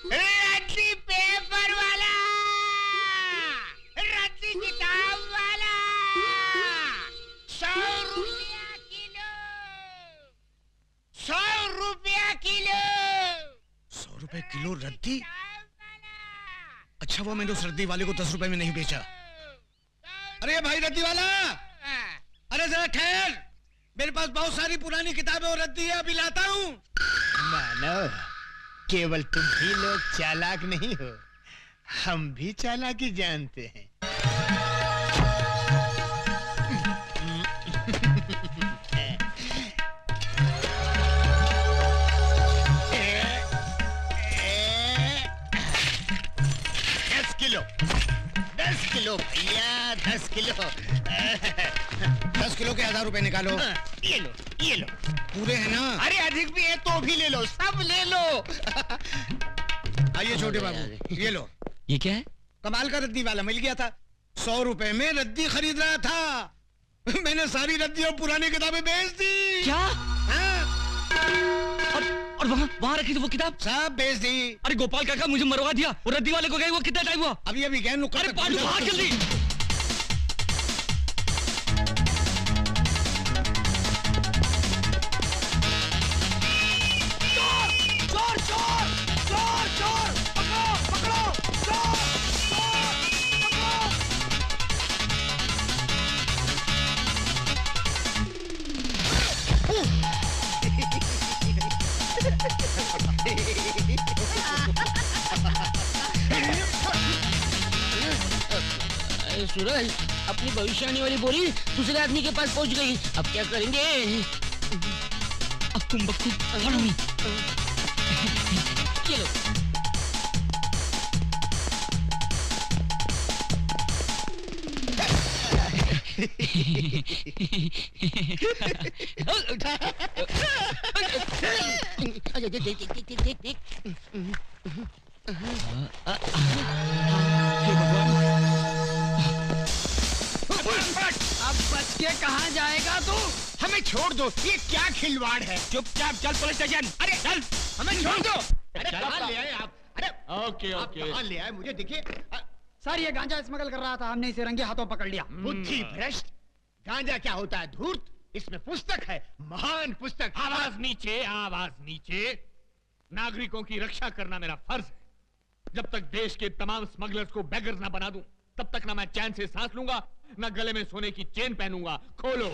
रद्दी पेपर वाला, रद्दी किताब वाला, 100 रुपया किलो, 100 रुपया किलो। 100 रुपए किलो रद्दी? अच्छा वो मैंने उस रद्दी वाले को 10 रुपए में नहीं बेचा। अरे भाई रद्दी वाला, अरे जरा ठहर, मेरे पास बहुत सारी पुरानी किताबें और रद्दी है, अभी लाता हूँ। मानव, केवल तुम ही लोग चालाक नहीं हो, हम भी चालाकी जानते हैं। दस किलो भैया, 10 किलो। 10 किलो के 1000 रुपए निकालो। ये लो, ये लो। पूरे हैं ना? अरे अधिक भी है तो भी ले लो, सब ले लो। आइए छोटे बाबू, ये लो। ये क्या है? कमाल का रद्दी वाला मिल गया था, 100 रुपए में रद्दी खरीद रहा था। मैंने सारी रद्दी और पुरानी किताबें बेच दी। क्या? और वहाँ रखी थी वो किताब? सब बेच दी। अरे गोपाल काका मुझे मरवा दिया, वो रद्दी वाले को गए वो कितना टाइम हुआ? अभी अभी गए। अरे पांडू भाग जल्दी। सूरज, अपनी भविष्यवाणी वाली बोरी दूसरे आदमी के पास पहुंच गई, अब क्या करेंगे? अक्कुम बक्कुम, follow me। चलो। अब बच के कहाँ जाएगा तू? हमें छोड़ दो, ये क्या खिलवाड़ है? चुपचाप चल पुलिस स्टेशन। अरे चल, हमें छोड़ दो। अरे कहाँ ले आए आप? अरे ओके ओके, कहाँ ले आए मुझे देखिए। सर ये गांजा स्मगल कर रहा था, हमने इसे रंगे हाथों पकड़ लिया। बुद्धि भ्रष्ट, गांजा क्या होता है? धूर्त। इसमें पुस्तक है, महान पुस्तक। आवाज नीचे, आवाज नीचे। नागरिकों की रक्षा करना मेरा फर्ज है। जब तक देश के तमाम स्मगलर्स को बेगर्स ना बना दूं, तब तक ना मैं चैन से सांस लूंगा, ना गले में सोने की चेन पहनूंगा। खोलो।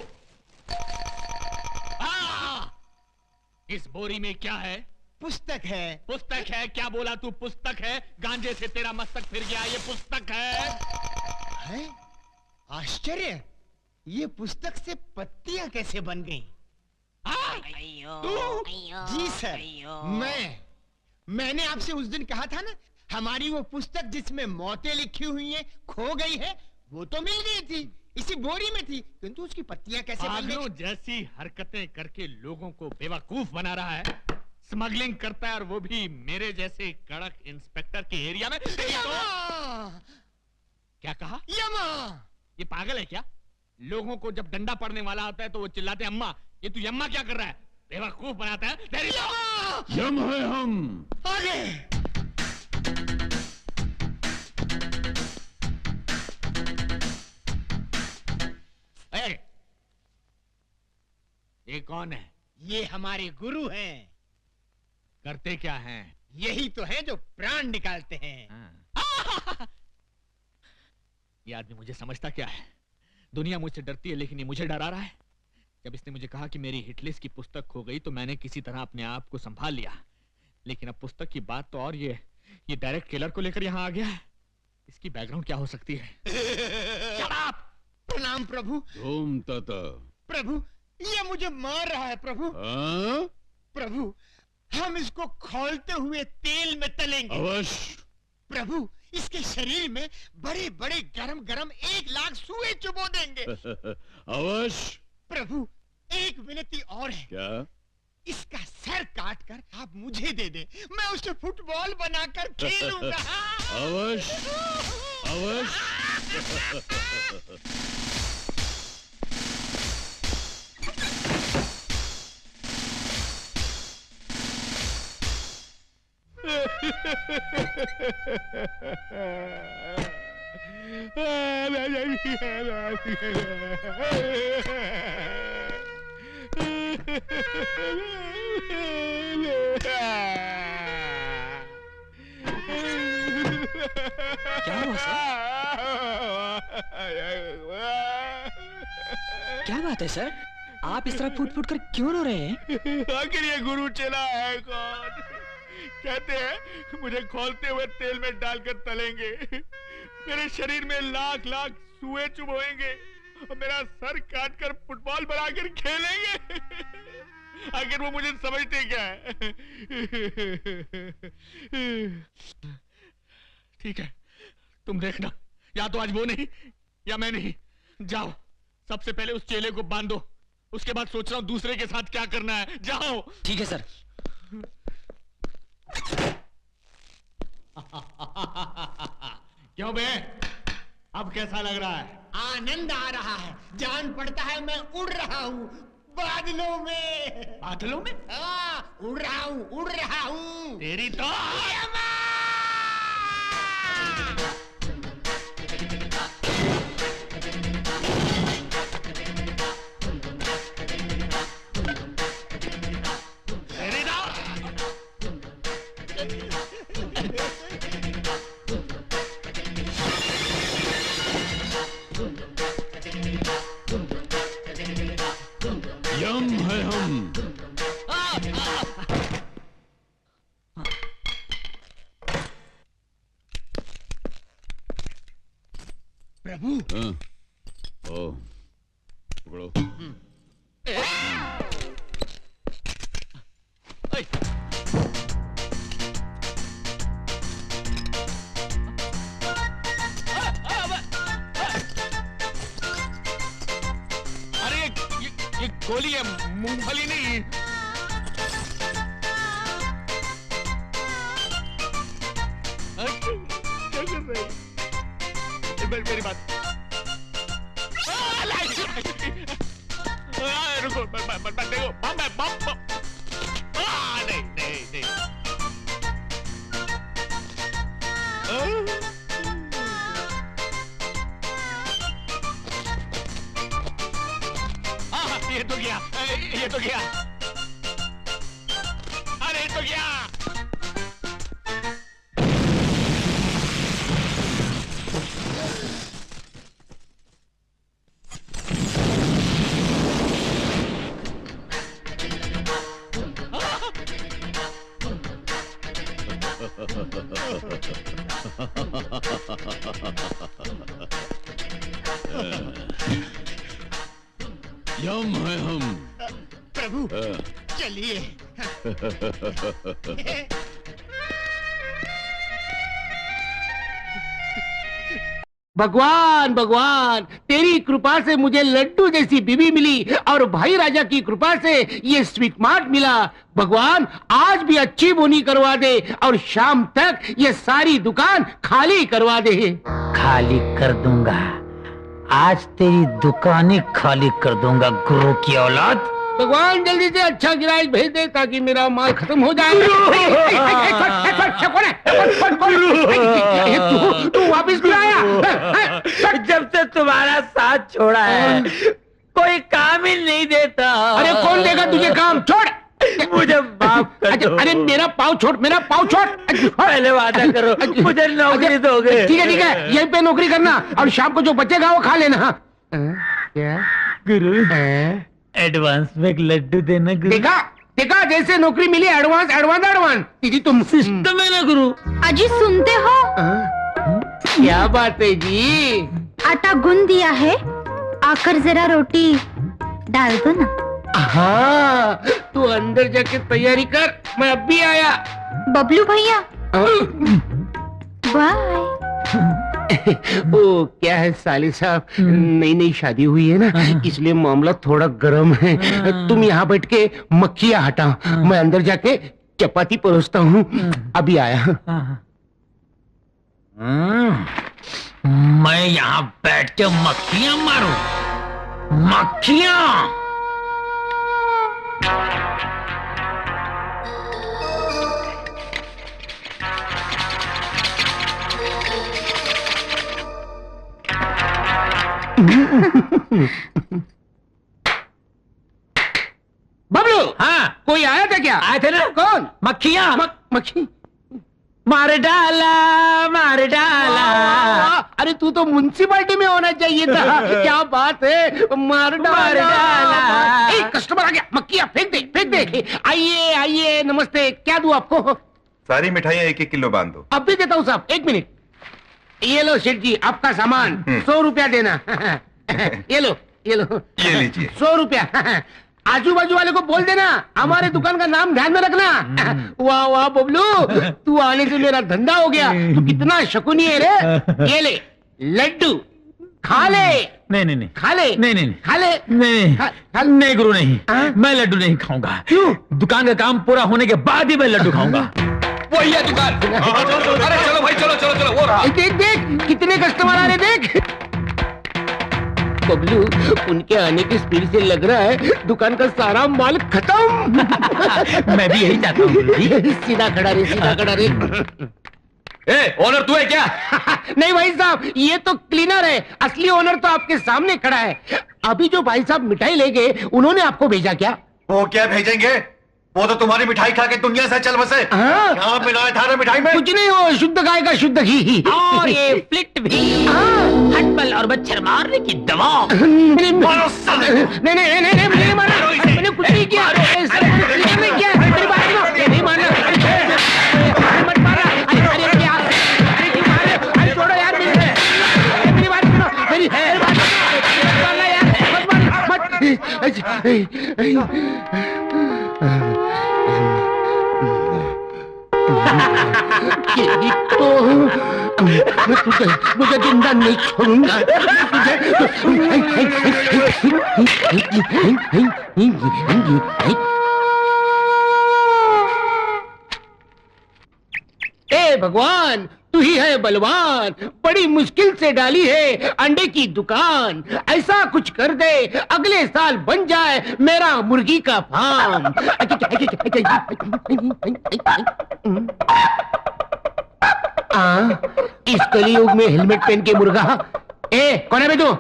इस बोरी में क्या है? पुस्तक है। पुस्तक है? क्या बोला तू? पुस्तक है? गांजे से तेरा मस्तक फिर गया, ये पुस्तक है? आश्चर्य, ये पुस्तक से पत्तियां कैसे बन गईं? तू? जी सर, मैंने आपसे उस दिन कहा था ना, हमारी वो पुस्तक जिसमें मौतें लिखी हुई हैं खो गई है, वो तो मिल गई थी, इसी बोरी में थी, किंतु उसकी पत्तियां कैसे बन गई? जैसी हरकतें करके लोगों को बेवकूफ बना रहा है, स्मगलिंग करता है, और वो भी मेरे जैसे कड़क इंस्पेक्टर के एरिया में। क्या कहा? यमा! ये पागल है क्या? लोगों को जब डंडा पड़ने वाला आता है तो वो चिल्लाते हैं अम्मा। ये तू यम्मा क्या कर रहा है? बेवकूफ बनाता है। तेरी यम है हम। आगे। ये कौन है? ये हमारे गुरु हैं। करते क्या हैं? यही तो हैं जो प्राण निकालते हैं। ये आदमी मुझे समझता क्या है? दुनिया मुझसे डरती है, लेकिन ये मुझे डरा रहा है। जब इसने मुझे कहा कि मेरी हिटलिस्ट की पुस्तक खो गई तो मैंने किसी तरह अपने आप को संभाल लिया, लेकिन अब पुस्तक की बात तो और ये डायरेक्ट किलर को लेकर यहाँ आ गया है। इसकी बैकग्राउंड क्या हो सकती है? प्रणाम प्रभु। ओम तथा। प्रभु, ये मुझे मार रहा है प्रभु। प्रभु, हम इसको खौलते हुए तेल में तलेंगे। अवश्य। प्रभु, इसके शरीर में बड़े बड़े गरम गरम 1 लाख सुए चुबो देंगे। अवश्य। प्रभु, एक विनती और है। क्या? इसका सर काट कर आप मुझे दे दे, मैं उसे फुटबॉल बनाकर खेलूंगा। अवश्य अवश्य। क्या हुआ सर? क्या बात है सर? आप इस तरह फूट फूट कर क्यों रो रहे हैं? आखिर ये गुरु चला है कौन? कहते हैं मुझे खौलते हुए तेल में डालकर तलेंगे, मेरे शरीर में लाख लाख सुए चुभोएंगे और मेरा सर काटकर फुटबॉल बनाकर खेलेंगे। आखिर वो मुझे समझते क्या है? ठीक है, तुम देखना, या तो आज वो नहीं या मैं नहीं। जाओ, सबसे पहले उस चेले को बांधो, उसके बाद सोच रहा हूं दूसरे के साथ क्या करना है। जाओ। ठीक है सर। क्यों बे, अब कैसा लग रहा है? आनंद आ रहा है, जान पड़ता है मैं उड़ रहा हूँ बादलों में। बादलों में? उड़ रहा हूँ, उड़ रहा हूँ। तेरी तो यम है हम। प्रभु। हाँ। ओ, पकड़ो। अरे ये गोली है, मूंगफली नहीं। क्या कर रहे हैं? मेरी बात रुको, देखो बम है, बम नहीं नहीं नहीं। ये तो गया, ये तो गया, अरे तो गया। यम है हम। प्रभु चलिए। भगवान भगवान, तेरी कृपा से मुझे लड्डू जैसी बीवी मिली और भाई राजा की कृपा से ये स्वीट मार्ट मिला। भगवान आज भी अच्छी बोनी करवा दे और शाम तक ये सारी दुकान खाली करवा दे। खाली कर दूंगा, आज तेरी दुकान ही खाली कर दूंगा गुरु की औलाद। भगवान जल्दी से अच्छा गिराज भेज दे ताकि मेरा माल खत्म हो जाए। तू वापिस क्यों आया? जब से तुम्हारा साथ छोड़ा है कोई काम ही नहीं देता। अरे कौन देगा तुझे काम? छोड़ मुझे माफ कर दो। अरे मेरा पाँव छोड़, मेरा पाँव छोड़। पहले वादा करो मुझे नौकरी दोगे। ठीक है, यहीं पे नौकरी करना और शाम को जो बचेगा वो खा लेना। क्या गुरु एडवांस में एक लड्डू देना गुरु। देखा देखा, जैसे नौकरी मिली एडवांस एडवांस एडवांस। दीदी तुम सिस्टम है ना गुरु। अजी सुनते हो? क्या बात है जी? आटा गूंद दिया है, आकर जरा रोटी डाल दो ना। हाँ, तू अंदर जाके तैयारी कर, मैं अब भी आया। बबलू भैया बाय। ओ क्या है साले साहब, नई नई शादी हुई है ना, इसलिए मामला थोड़ा गर्म है। तुम यहाँ बैठ के मक्खियाँ हटाओ, मैं अंदर जाके चपाती परोसता हूँ। अभी आया। मैं यहाँ बैठ के मक्खियाँ मारूं? मक्खियाँ? बबलू, हाँ कोई आया था क्या? आए थे ना। कौन? मक्खियां। मक्खी? मार डाला मार डाला। अरे तू तो म्युनिसिपालिटी में होना चाहिए था। क्या बात है, मार डाला। ए, कस्टमर आ गया, मक्खियां फेंक दे। आइए आइए, नमस्ते, क्या दूं आपको? सारी मिठाइयाँ 1-1 किलो बांध दो। अब भी देता हूँ साहब, 1 मिनट। ये लो सेठ जी, आपका सामान 100 रुपया देना। ये लो ये लीजिए। 100 रुपया। आजू बाजू वाले को बोल देना हमारे दुकान का नाम ध्यान में रखना। वाह वाह बबलू, तू आने से मेरा धंधा हो गया। तू कितना शकुनी है रे। ये ले लड्डू, खा ले। नहीं खा ले। नहीं खा ले। नहीं गुरु नहीं, मैं लड्डू नहीं खाऊंगा। क्यों? दुकान का काम पूरा होने के बाद ही मैं लड्डू खाऊंगा। वही है दुकान। अरे चलो भाई, चलो वो रहा। देख कितने कस्टमर आ रहे, देख। बबलू, उनके आने की स्पीड से लग रहा है दुकान का सारा माल खत्म। मैं भी यही चाहता हूँ। सीधा खड़ा रे। ए, ओनर तू है क्या? नहीं भाई साहब, ये तो क्लीनर है। असली ओनर तो आपके सामने खड़ा है। अभी जो भाई साहब मिठाई ले गए, उन्होंने आपको भेजा क्या? वो क्या भेजेंगे? वो तो तुम्हारी मिठाई खा के दुनिया से चल बसे। यहाँ मिलाया था ना मिठाई में? कुछ नहीं, हो शुद्ध गाय का शुद्ध घी। और ये फ्लिट भी, हटबल और मच्छर मारने की दवा। नहीं मारा, मैंने कुछ नहीं किया। नहीं किया, मेरी बात सुनो। नहीं मारना, मत मारा। अरे क्या, अरे क्यों मारे? अरे छोड़ो यार, मेरी बात सुनो, मेरी बात सुनो। मत मारना यार, मत मारना, मुझे जिंदा नहीं छोड़ूंगा। ए भगवान, तू ही है बलवान, बड़ी मुश्किल से डाली है अंडे की दुकान। ऐसा कुछ कर दे अगले साल बन जाए मेरा मुर्गी का फार्म। इस कलयुग में हेलमेट पहन के मुर्गा। कौन है बे तू?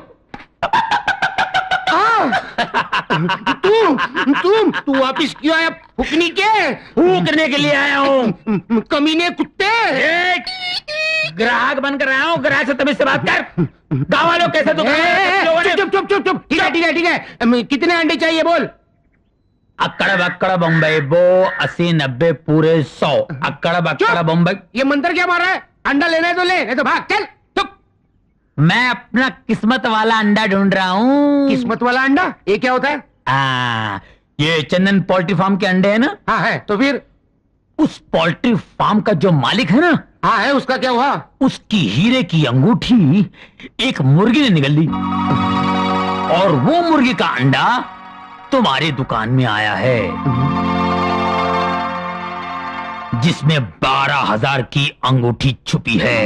तू वापिस क्यों आया? फूकनी के फूकने के लिए आया हूँ। कमीने कुत्ते। ग्राहक बनकर आया हूँ, ग्राहक से तमीज से बात कर। गाँव वालों कैसे चुप। ठीक है। कितने अंडे चाहिए बोल? अक्कड़ बक्कड़ बम्बई बो 80-90 पूरे 100। अक्कड़ बक्कड़ बम्बई। ये मंत्र क्या मार रहा है? अंडा लेना है तो ले, नहीं तो भाग चल। मैं अपना किस्मत वाला अंडा ढूंढ रहा हूँ। किस्मत वाला अंडा? ये क्या होता है? ये चंदन पोल्ट्री फार्म के अंडे है ना? हाँ है। तो फिर उस पोल्ट्री फार्म का जो मालिक है ना? हाँ है। उसका क्या हुआ? उसकी हीरे की अंगूठी एक मुर्गी ने निगल ली, और वो मुर्गी का अंडा तुम्हारी दुकान में आया है, जिसमें 12,000 की अंगूठी छुपी है।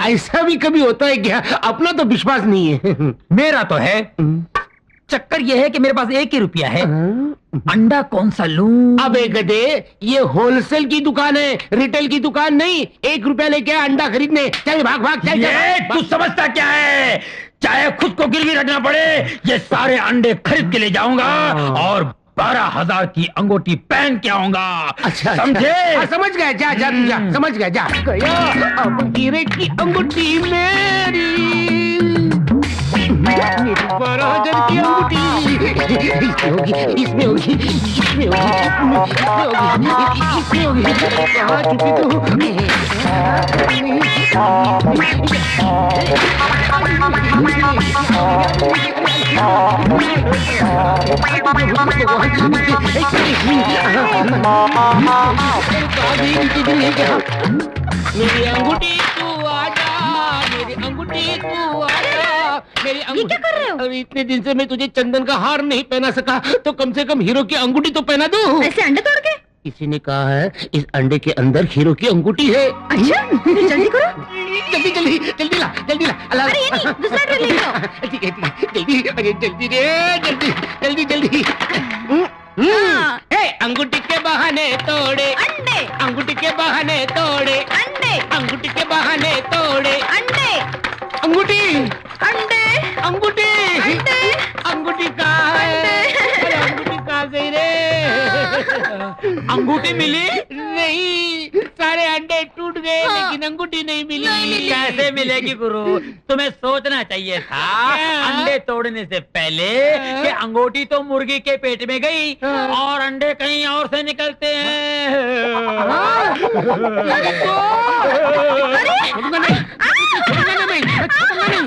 ऐसा भी कभी होता है क्या? अपना तो विश्वास नहीं है। मेरा तो है। चक्कर यह है कि मेरे पास 1 ही रुपया है। अंडा कौन सा लूं? अबे गधे, ये होलसेल की दुकान है, रिटेल की दुकान नहीं। 1 रुपया लेके अंडा खरीदने। चल भाग चल। तू समझता क्या है? चाहे खुद को गिरवी रखना पड़े, ये सारे अंडे खरीद के ले जाऊंगा और 12,000 की अंगूठी पहन के आऊंगा। अच्छा, समझे? समझ गया। जा समझ गया। जा गया। अब हीरे की अंगूठी मेरी 12,000 की अंगूठी इसमें होगी। कहाँ छुपी मेरी अंगूठी तू आजा, मेरी अंगूठी तू आजा, मेरी ये क्या कर रहे हो? अरे इतने दिन से मैं तुझे चंदन का हार नहीं पहना सका, तो कम से कम हीरो की अंगूठी तो पहना दूं। ऐसे अंडे तोड़ के? किसी ने कहा है इस अंडे के अंदर हीरो की अंगूठी है। अच्छा, फिर जल्दी करो। जल्दी ला। अरे ये नहीं, दूसरा ट्रेन ले लो। ठीक है, जल्दी। अरे जल्दी। अंगूठी के बहाने तोड़े अंडे, अंगूठी के बहाने तोड़े अंडे, अंगूठी के बहाने तोड़े अंडे। अंगूठी अंगूठी कहाँ है? अरे अंगूठी कहाँ गई रे? अंगूठी मिली नहीं, सारे अंडे टूट गए लेकिन अंगूठी नहीं मिली। कैसे मिलेगी गुरु? तुम्हें सोचना चाहिए था अंडे तोड़ने से पहले कि अंगूठी तो मुर्गी के पेट में गई और अंडे कहीं और से निकलते हैं। छोड़ूंगा नहीं, छोड़ूंगा नहीं, छोड़ूंगा नहीं।